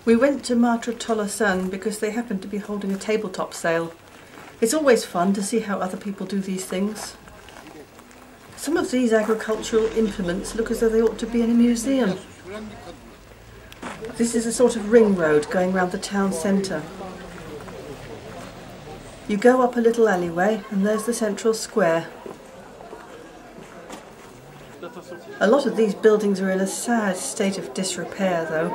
We went to Martres-Tolosanes because they happened to be holding a tabletop sale. It's always fun to see how other people do these things. Some of these agricultural implements look as though they ought to be in a museum. This is a sort of ring road going round the town centre. You go up a little alleyway and there's the central square. A lot of these buildings are in a sad state of disrepair though.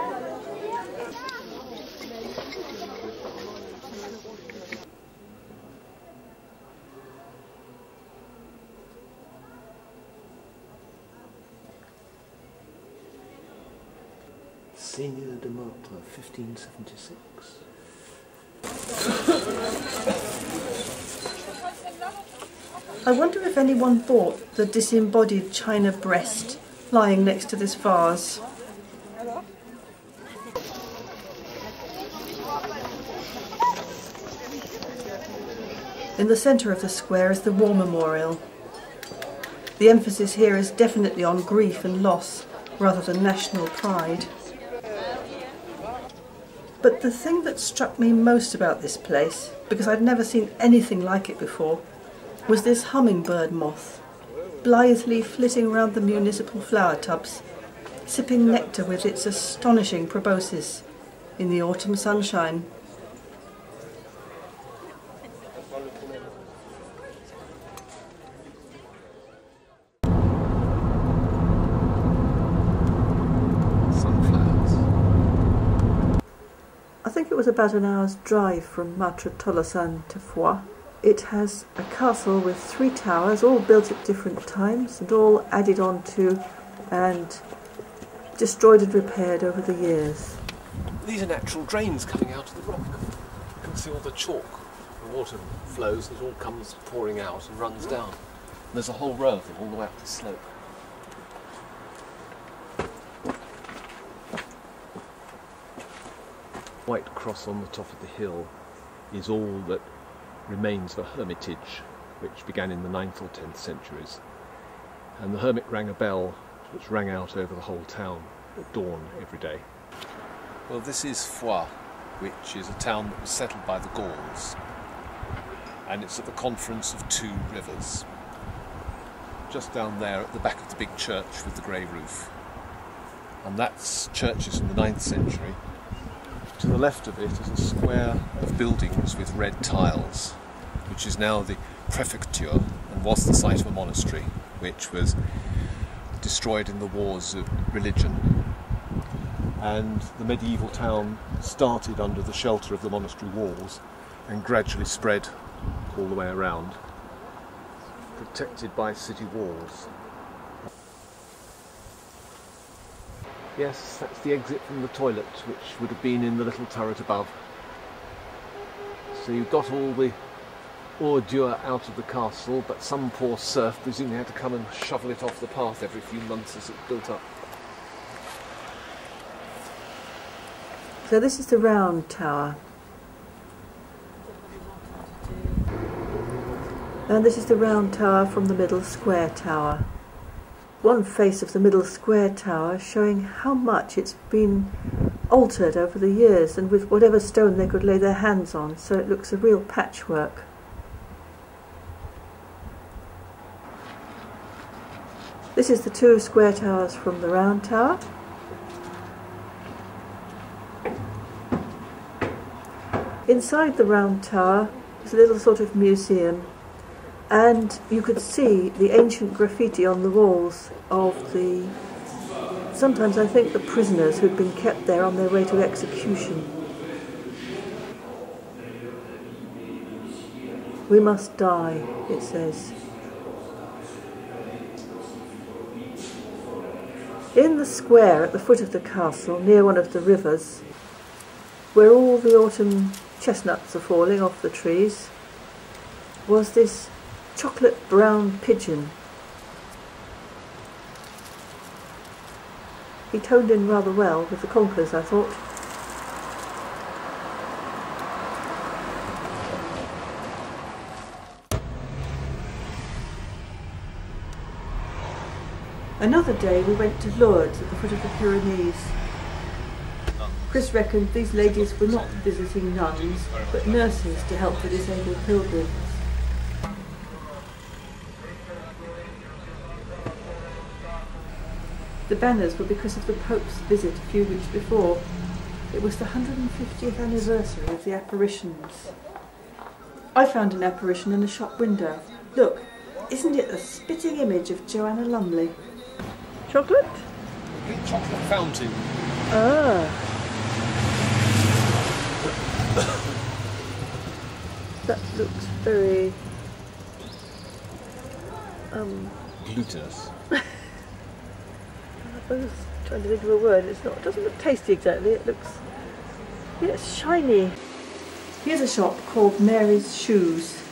Seigneur de Martres, 1576. I wonder if anyone bought the disembodied china breast lying next to this vase. In the centre of the square is the War Memorial. The emphasis here is definitely on grief and loss rather than national pride. But the thing that struck me most about this place, because I'd never seen anything like it before, was this hummingbird moth, blithely flitting round the municipal flower tubs, sipping nectar with its astonishing proboscis in the autumn sunshine. I think it was about an hour's drive from Martres-Tolosanes to FOIX. It has a castle with 3 towers, all built at different times and all added on to and destroyed and repaired over the years. These are natural drains coming out of the rock. You can see all the chalk. The water flows, it all comes pouring out and runs down. And there's a whole row of them all the way up the slope. White cross on the top of the hill is all that remains of a hermitage which began in the 9th or 10th centuries, and the hermit rang a bell which rang out over the whole town at dawn every day. Well, this is FOIX, which is a town that was settled by the Gauls, and it's at the confluence of 2 rivers, just down there at the back of the big church with the grey roof, and that's churches from the 9th century. To the left of it is a square of buildings with red tiles, which is now the prefecture and was the site of a monastery, which was destroyed in the wars of religion. And the medieval town started under the shelter of the monastery walls and gradually spread all the way around, protected by city walls. Yes, that's the exit from the toilet, which would have been in the little turret above. So you've got all the ordure out of the castle, but some poor serf presumably had to come and shovel it off the path every few months as it built up. So this is the round tower. And this is the round tower from the middle square tower. One face of the middle square tower showing how much it's been altered over the years, and with whatever stone they could lay their hands on, so it looks a real patchwork. This is the 2 square towers from the round tower. Inside the round tower is a little sort of museum, and you could see the ancient graffiti on the walls of the, sometimes I think, the prisoners who'd been kept there on their way to execution. "We must die," it says. In the square at the foot of the castle, near one of the rivers, where all the autumn chestnuts are falling off the trees, was this chocolate brown pigeon. He toned in rather well with the conkers, I thought. Another day we went to Lourdes at the foot of the Pyrenees. Chris reckoned these ladies were not visiting nuns, but nurses to help the disabled pilgrims. The banners were because of the Pope's visit a few weeks before. It was the 150th anniversary of the apparitions. I found an apparition in a shop window. Look, isn't it a spitting image of Joanna Lumley? Chocolate? A big chocolate fountain. Ah. That looks very... glutinous. I was trying to think of a word. It doesn't look tasty exactly. It looks, yeah, it's shiny. Here's a shop called Mary's Shoes.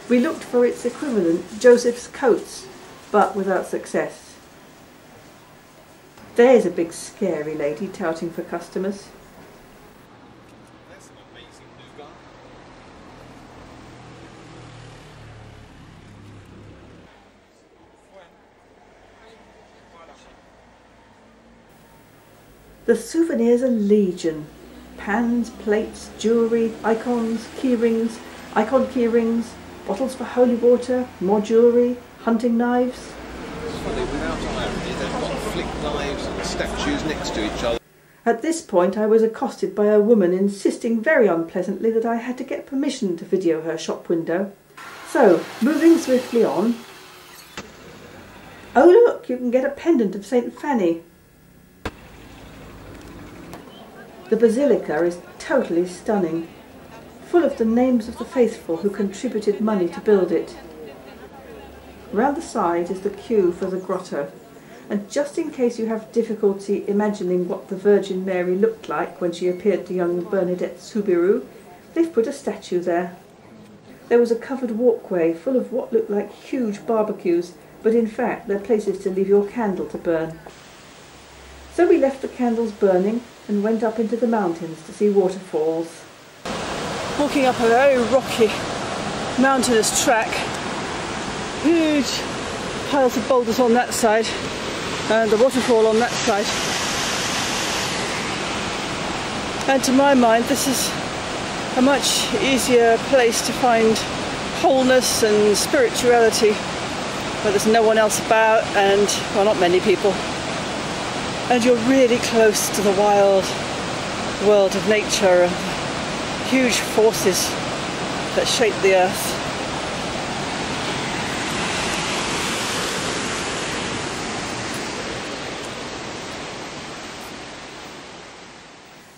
We looked for its equivalent, Joseph's Coats, but without success. There's a big scary lady touting for customers. That's an amazing nougat. The souvenirs are legion. Pans, plates, jewellery, icons, icon key rings, bottles for holy water, more jewellery, hunting knives. It's funny, without irony, they've got flick knives and statues next to each other. At this point I was accosted by a woman insisting very unpleasantly that I had to get permission to video her shop window. So, moving swiftly on. Oh look, you can get a pendant of St. Fanny. The basilica is totally stunning, full of the names of the faithful who contributed money to build it. Round the side is the queue for the grotto, and just in case you have difficulty imagining what the Virgin Mary looked like when she appeared to young Bernadette Soubirous, they've put a statue there. There was a covered walkway full of what looked like huge barbecues, but in fact they're places to leave your candle to burn. So we left the candles burning and went up into the mountains to see waterfalls. Walking up a very rocky, mountainous track. Huge piles of boulders on that side and the waterfall on that side. And to my mind this is a much easier place to find wholeness and spirituality where there's no one else about and, well, not many people. And you're really close to the wild world of nature and huge forces that shape the earth.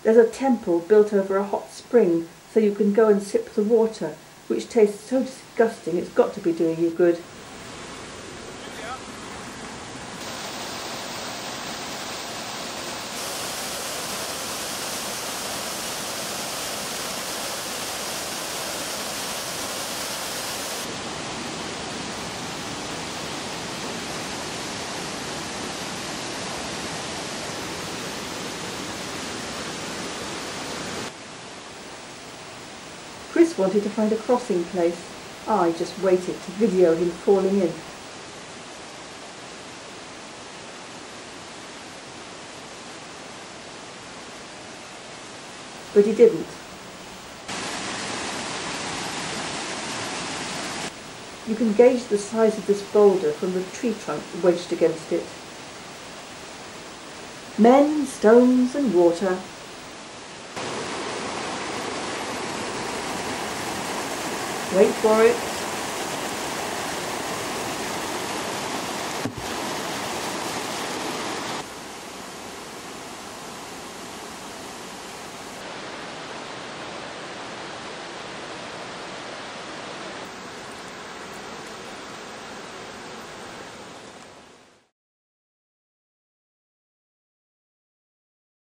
There's a temple built over a hot spring so you can go and sip the water, which tastes so disgusting it's got to be doing you good. Chris wanted to find a crossing place. I just waited to video him falling in. But he didn't. You can gauge the size of this boulder from the tree trunk wedged against it. Men, stones and water. Wait for it.